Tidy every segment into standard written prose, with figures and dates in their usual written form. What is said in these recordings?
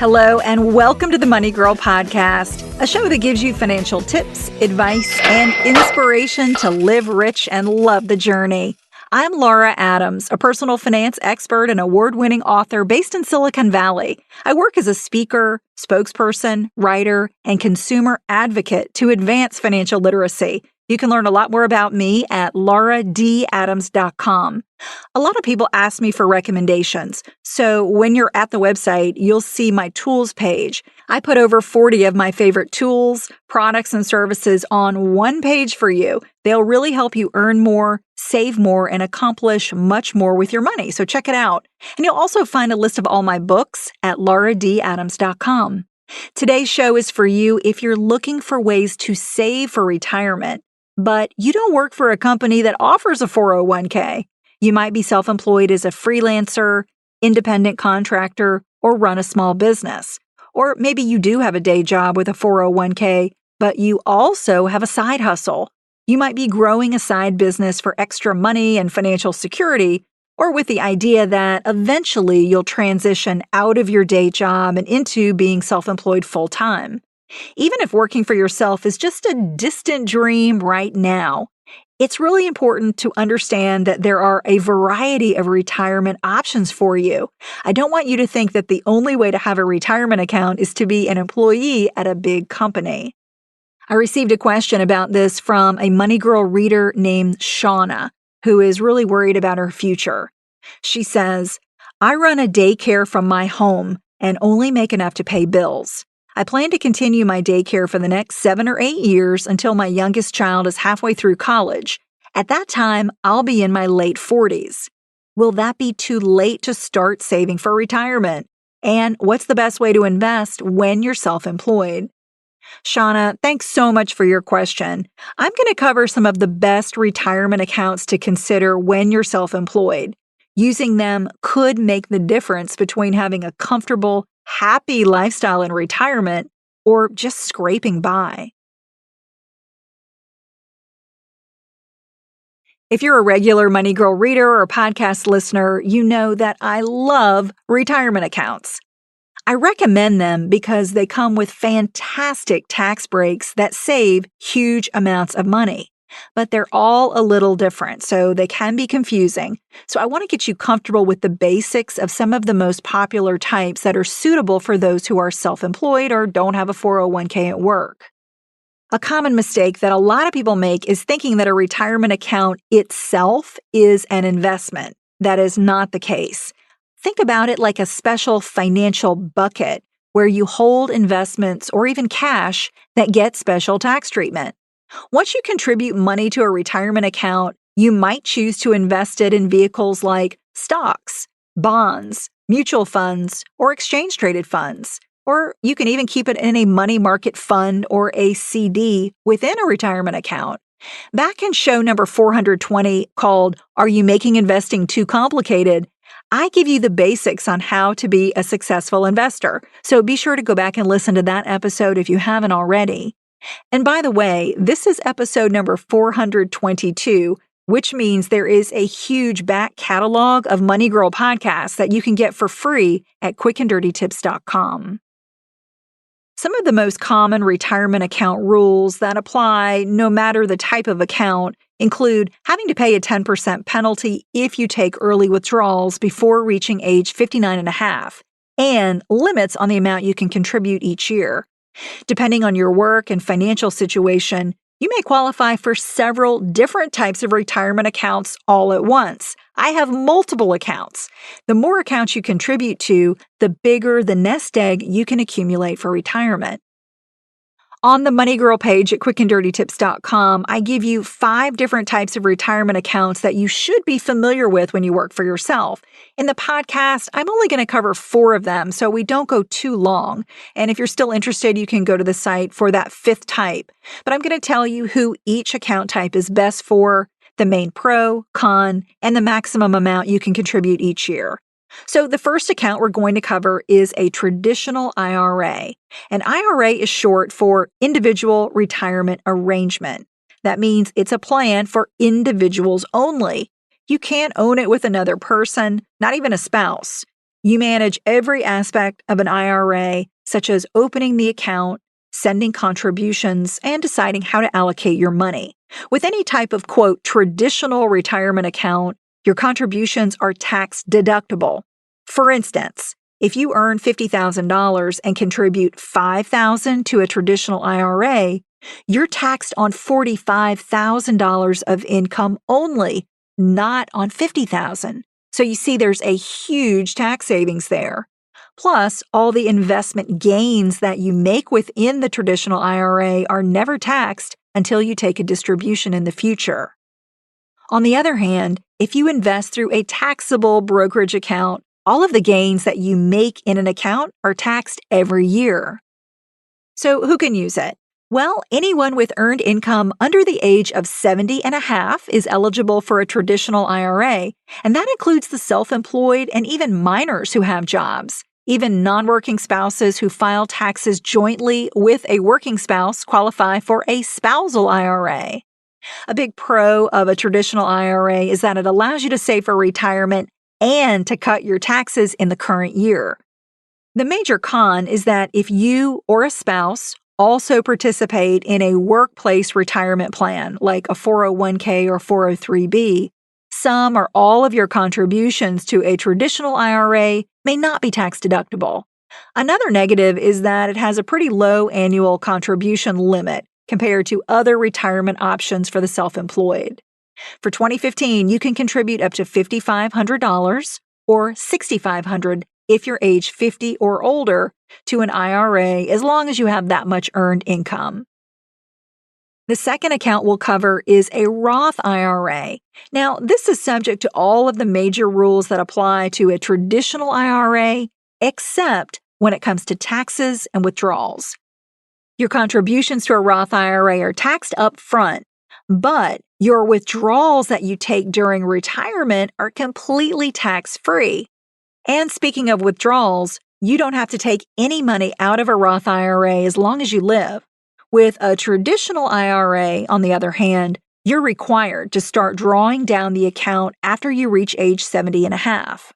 Hello, and welcome to the Money Girl Podcast, a show that gives you financial tips, advice, and inspiration to live rich and love the journey. I'm Laura Adams, a personal finance expert and award-winning author based in Silicon Valley. I work as a speaker, spokesperson, writer, and consumer advocate to advance financial literacy. You can learn a lot more about me at lauradadams.com. A lot of people ask me for recommendations, so when you're at the website, you'll see my tools page. I put over 40 of my favorite tools, products, and services on one page for you. They'll really help you earn more, save more, and accomplish much more with your money, so check it out. And you'll also find a list of all my books at lauradadams.com. Today's show is for you if you're looking for ways to save for retirement, but you don't work for a company that offers a 401k. You might be self-employed as a freelancer, independent contractor, or run a small business. Or maybe you do have a day job with a 401k, but you also have a side hustle. You might be growing a side business for extra money and financial security, or with the idea that eventually you'll transition out of your day job and into being self-employed full-time. Even if working for yourself is just a distant dream right now, it's really important to understand that there are a variety of retirement options for you. I don't want you to think that the only way to have a retirement account is to be an employee at a big company. I received a question about this from a Money Girl reader named Shauna, who is really worried about her future. She says, I run a daycare from my home and only make enough to pay bills. I plan to continue my daycare for the next 7 or 8 years until my youngest child is halfway through college. At that time, I'll be in my late 40s. Will that be too late to start saving for retirement? And what's the best way to invest when you're self-employed? Shauna, thanks so much for your question. I'm going to cover some of the best retirement accounts to consider when you're self-employed. Using them could make the difference between having a comfortable, happy lifestyle in retirement or just scraping by. If you're a regular Money Girl reader or podcast listener, you know that I love retirement accounts. I recommend them because they come with fantastic tax breaks that save huge amounts of money. But they're all a little different, so they can be confusing. So I want to get you comfortable with the basics of some of the most popular types that are suitable for those who are self-employed or don't have a 401k at work. A common mistake that a lot of people make is thinking that a retirement account itself is an investment. That is not the case. Think about it like a special financial bucket where you hold investments or even cash that get special tax treatment. Once you contribute money to a retirement account, you might choose to invest it in vehicles like stocks, bonds, mutual funds, or exchange-traded funds. Or you can even keep it in a money market fund or a CD within a retirement account. Back in show number 420 called Are You Making Investing Too Complicated? I give you the basics on how to be a successful investor. So be sure to go back and listen to that episode if you haven't already. And by the way, this is episode number 422, which means there is a huge back catalog of Money Girl podcasts that you can get for free at quickanddirtytips.com. Some of the most common retirement account rules that apply no matter the type of account include having to pay a 10% penalty if you take early withdrawals before reaching age 59 and a half, and limits on the amount you can contribute each year. Depending on your work and financial situation, you may qualify for several different types of retirement accounts all at once. I have multiple accounts. The more accounts you contribute to, the bigger the nest egg you can accumulate for retirement. On the Money Girl page at quickanddirtytips.com, I give you 5 different types of retirement accounts that you should be familiar with when you work for yourself. In the podcast, I'm only going to cover 4 of them, so we don't go too long. And if you're still interested, you can go to the site for that 5th type. But I'm going to tell you who each account type is best for, the main pro, con, and the maximum amount you can contribute each year. So the first account we're going to cover is a traditional IRA. An IRA is short for Individual Retirement Arrangement. That means it's a plan for individuals only. You can't own it with another person, not even a spouse. You manage every aspect of an IRA, such as opening the account, sending contributions, and deciding how to allocate your money. With any type of, quote, traditional retirement account, your contributions are tax deductible. For instance, if you earn $50,000 and contribute $5,000 to a traditional IRA, you're taxed on $45,000 of income only, not on $50,000. So you see there's a huge tax savings there. Plus, all the investment gains that you make within the traditional IRA are never taxed until you take a distribution in the future. On the other hand, if you invest through a taxable brokerage account, all of the gains that you make in an account are taxed every year. So who can use it? Well, anyone with earned income under the age of 70 and a half is eligible for a traditional IRA, and that includes the self-employed and even minors who have jobs. Even non-working spouses who file taxes jointly with a working spouse qualify for a spousal IRA. A big pro of a traditional IRA is that it allows you to save for retirement and to cut your taxes in the current year. The major con is that if you or a spouse also participate in a workplace retirement plan, like a 401k or 403b, some or all of your contributions to a traditional IRA may not be tax deductible. Another negative is that it has a pretty low annual contribution limit compared to other retirement options for the self-employed. For 2015, you can contribute up to $5,500 or $6,500 if you're age 50 or older to an IRA, as long as you have that much earned income. The second account we'll cover is a Roth IRA. Now, this is subject to all of the major rules that apply to a traditional IRA, except when it comes to taxes and withdrawals. Your contributions to a Roth IRA are taxed up front, but your withdrawals that you take during retirement are completely tax-free. And speaking of withdrawals, you don't have to take any money out of a Roth IRA as long as you live. With a traditional IRA, on the other hand, you're required to start drawing down the account after you reach age 70 and a half.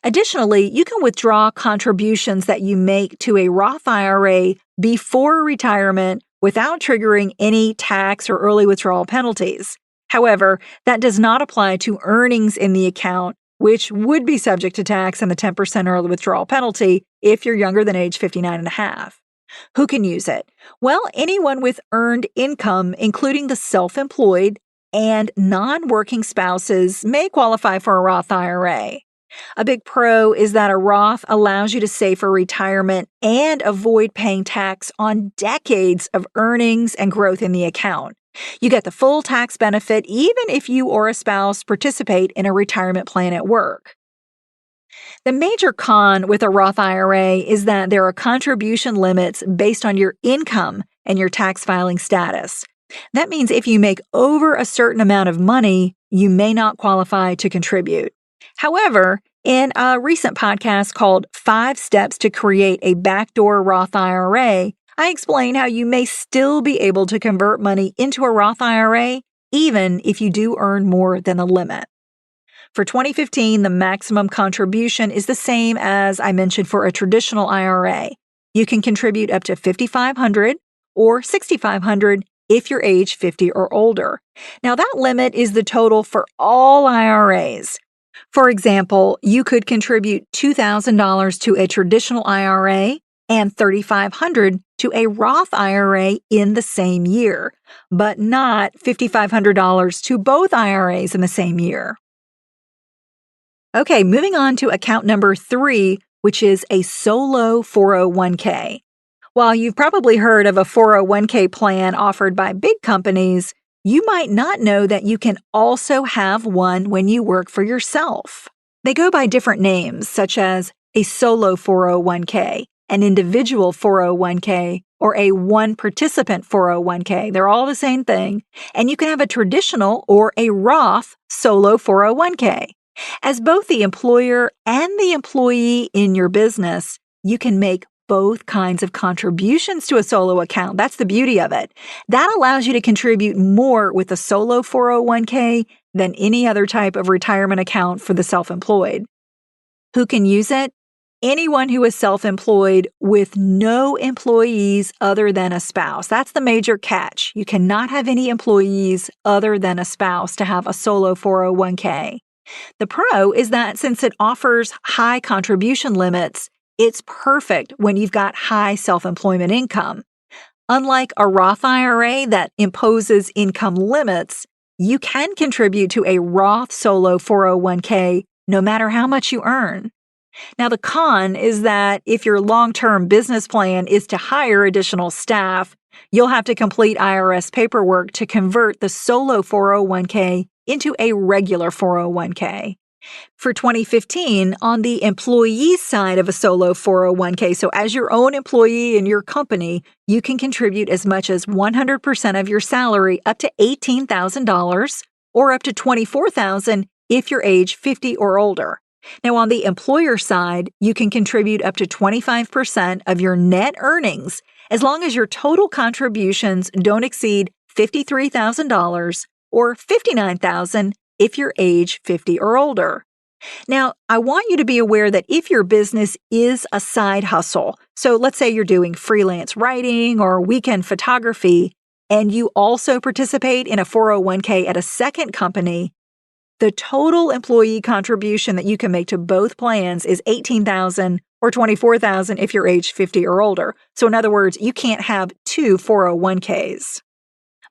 Additionally, you can withdraw contributions that you make to a Roth IRA before retirement without triggering any tax or early withdrawal penalties. However, that does not apply to earnings in the account, which would be subject to tax and the 10% early withdrawal penalty if you're younger than age 59 and a half. Who can use it? Well, anyone with earned income, including the self-employed and non-working spouses, may qualify for a Roth IRA. A big pro is that a Roth allows you to save for retirement and avoid paying tax on decades of earnings and growth in the account. You get the full tax benefit even if you or a spouse participate in a retirement plan at work. The major con with a Roth IRA is that there are contribution limits based on your income and your tax filing status. That means if you make over a certain amount of money, you may not qualify to contribute. However, in a recent podcast called 5 Steps to Create a Backdoor Roth IRA, I explain how you may still be able to convert money into a Roth IRA, even if you do earn more than the limit. For 2015, the maximum contribution is the same as I mentioned for a traditional IRA. You can contribute up to $5,500 or $6,500 if you're age 50 or older. Now, that limit is the total for all IRAs. For example, you could contribute $2,000 to a traditional IRA and $3,500 to a Roth IRA in the same year, but not $5,500 to both IRAs in the same year. Okay, moving on to account number 3, which is a solo 401k. While you've probably heard of a 401k plan offered by big companies, you might not know that you can also have one when you work for yourself. They go by different names, such as a solo 401k, an individual 401k, or a one-participant 401k. They're all the same thing. And you can have a traditional or a Roth solo 401k. As both the employer and the employee in your business, you can make both kinds of contributions to a solo account. That's the beauty of it. That allows you to contribute more with a solo 401k than any other type of retirement account for the self-employed. Who can use it? Anyone who is self-employed with no employees other than a spouse. That's the major catch. You cannot have any employees other than a spouse to have a solo 401k. The pro is that since it offers high contribution limits, it's perfect when you've got high self-employment income. Unlike a Roth IRA that imposes income limits, you can contribute to a Roth solo 401k no matter how much you earn. Now, the con is that if your long-term business plan is to hire additional staff, you'll have to complete IRS paperwork to convert the solo 401k into a regular 401k. For 2015, on the employee side of a solo 401k, so as your own employee in your company, you can contribute as much as 100% of your salary up to $18,000 or up to $24,000 if you're age 50 or older. Now, on the employer side, you can contribute up to 25% of your net earnings as long as your total contributions don't exceed $53,000 or $59,000 if you're age 50 or older. Now, I want you to be aware that if your business is a side hustle, so let's say you're doing freelance writing or weekend photography, and you also participate in a 401k at a second company, the total employee contribution that you can make to both plans is $18,000 or $24,000 if you're age 50 or older. So in other words, you can't have two 401ks.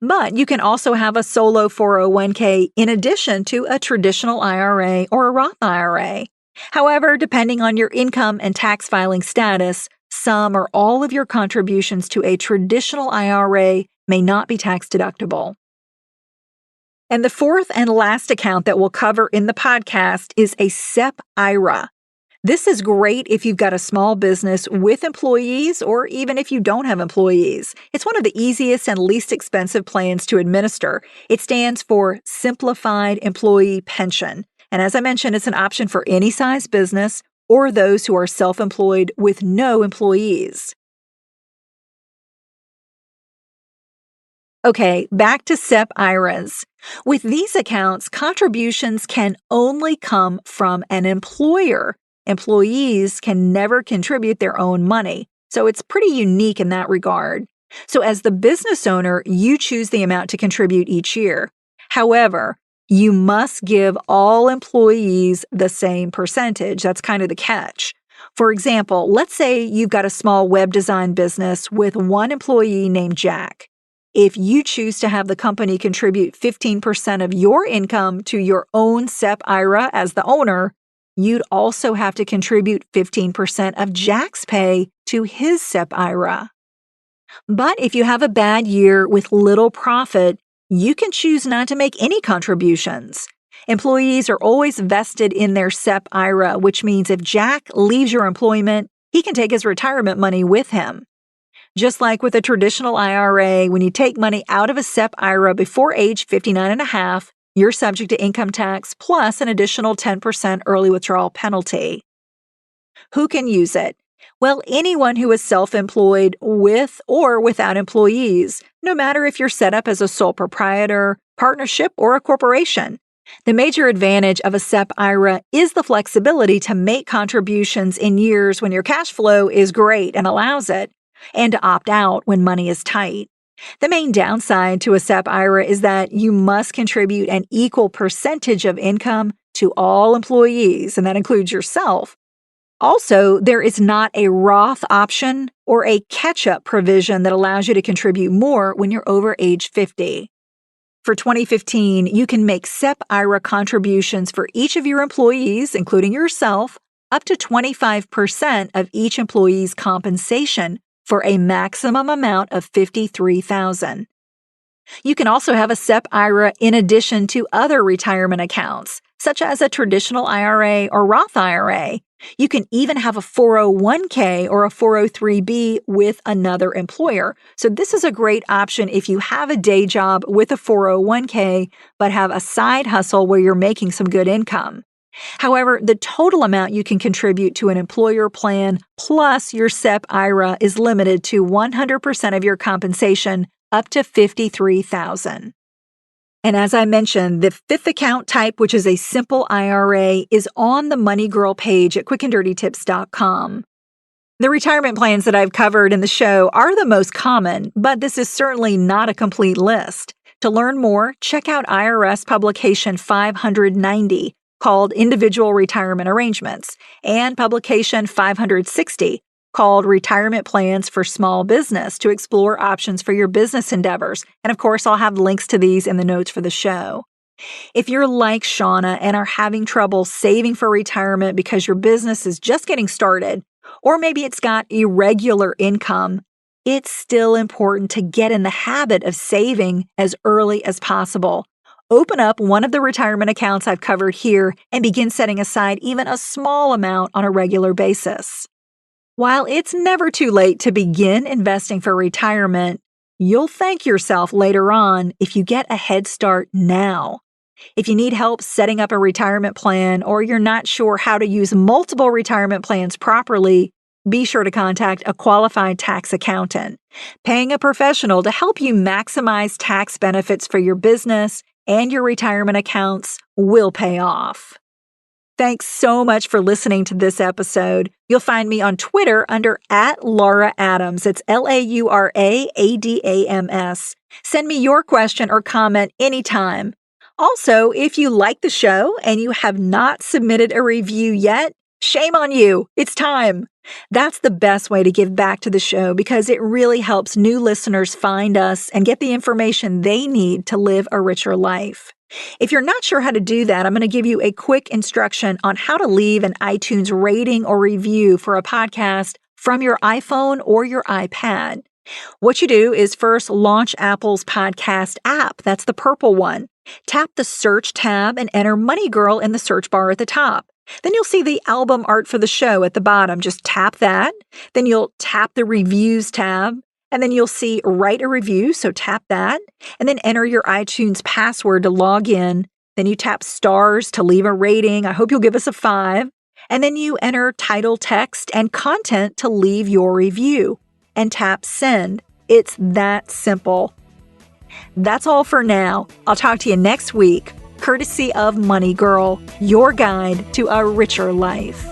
But you can also have a solo 401k in addition to a traditional IRA or a Roth IRA. However, depending on your income and tax filing status, some or all of your contributions to a traditional IRA may not be tax deductible. And the fourth and last account that we'll cover in the podcast is a SEP IRA. This is great if you've got a small business with employees or even if you don't have employees. It's one of the easiest and least expensive plans to administer. It stands for Simplified Employee Pension. And as I mentioned, it's an option for any size business or those who are self-employed with no employees. Okay, back to SEP IRAs. With these accounts, contributions can only come from an employer. Employees can never contribute their own money, so it's pretty unique in that regard. So as the business owner, you choose the amount to contribute each year. However, you must give all employees the same percentage. That's kind of the catch. For example, let's say you've got a small web design business with one employee named Jack. If you choose to have the company contribute 15% of your income to your own SEP IRA as the owner, you'd also have to contribute 15% of Jack's pay to his SEP IRA. But if you have a bad year with little profit, you can choose not to make any contributions. Employees are always vested in their SEP IRA, which means if Jack leaves your employment, he can take his retirement money with him. Just like with a traditional IRA, when you take money out of a SEP IRA before age 59 and a half, you're subject to income tax plus an additional 10% early withdrawal penalty. Who can use it? Well, anyone who is self-employed with or without employees, no matter if you're set up as a sole proprietor, partnership, or a corporation. The major advantage of a SEP IRA is the flexibility to make contributions in years when your cash flow is great and allows it, and to opt out when money is tight. The main downside to a SEP IRA is that you must contribute an equal percentage of income to all employees, and that includes yourself. Also, there is not a Roth option or a catch-up provision that allows you to contribute more when you're over age 50. For 2015, you can make SEP IRA contributions for each of your employees, including yourself, up to 25% of each employee's compensation for a maximum amount of $53,000. You can also have a SEP IRA in addition to other retirement accounts, such as a traditional IRA or Roth IRA. You can even have a 401k or a 403b with another employer. So this is a great option if you have a day job with a 401k, but have a side hustle where you're making some good income. However, the total amount you can contribute to an employer plan plus your SEP IRA is limited to 100% of your compensation up to $53,000. And as I mentioned, the fifth account type, which is a simple IRA, is on the Money Girl page at quickanddirtytips.com. The retirement plans that I've covered in the show are the most common, but this is certainly not a complete list. To learn more, check out IRS publication 590, called Individual Retirement Arrangements, and publication 560, called Retirement Plans for Small Business, to explore options for your business endeavors. And of course, I'll have links to these in the notes for the show. If you're like Shauna and are having trouble saving for retirement because your business is just getting started, or maybe it's got irregular income, it's still important to get in the habit of saving as early as possible. Open up one of the retirement accounts I've covered here and begin setting aside even a small amount on a regular basis. While it's never too late to begin investing for retirement, you'll thank yourself later on if you get a head start now. If you need help setting up a retirement plan or you're not sure how to use multiple retirement plans properly, be sure to contact a qualified tax accountant. Paying a professional to help you maximize tax benefits for your business and your retirement accounts will pay off. Thanks so much for listening to this episode. You'll find me on Twitter under @LauraAdams. It's LauraAdams. Send me your question or comment anytime. Also, if you like the show and you have not submitted a review yet, shame on you. It's time. That's the best way to give back to the show because it really helps new listeners find us and get the information they need to live a richer life. If you're not sure how to do that, I'm going to give you a quick instruction on how to leave an iTunes rating or review for a podcast from your iPhone or your iPad. What you do is first launch Apple's podcast app. That's the purple one. Tap the search tab and enter Money Girl in the search bar at the top. Then you'll see the album art for the show at the bottom. Just tap that. Then you'll tap the reviews tab. And then you'll see write a review. So tap that. And then enter your iTunes password to log in. Then you tap stars to leave a rating. I hope you'll give us a 5. And then you enter title, text, and content to leave your review. And tap send. It's that simple. That's all for now. I'll talk to you next week, courtesy of Money Girl, your guide to a richer life.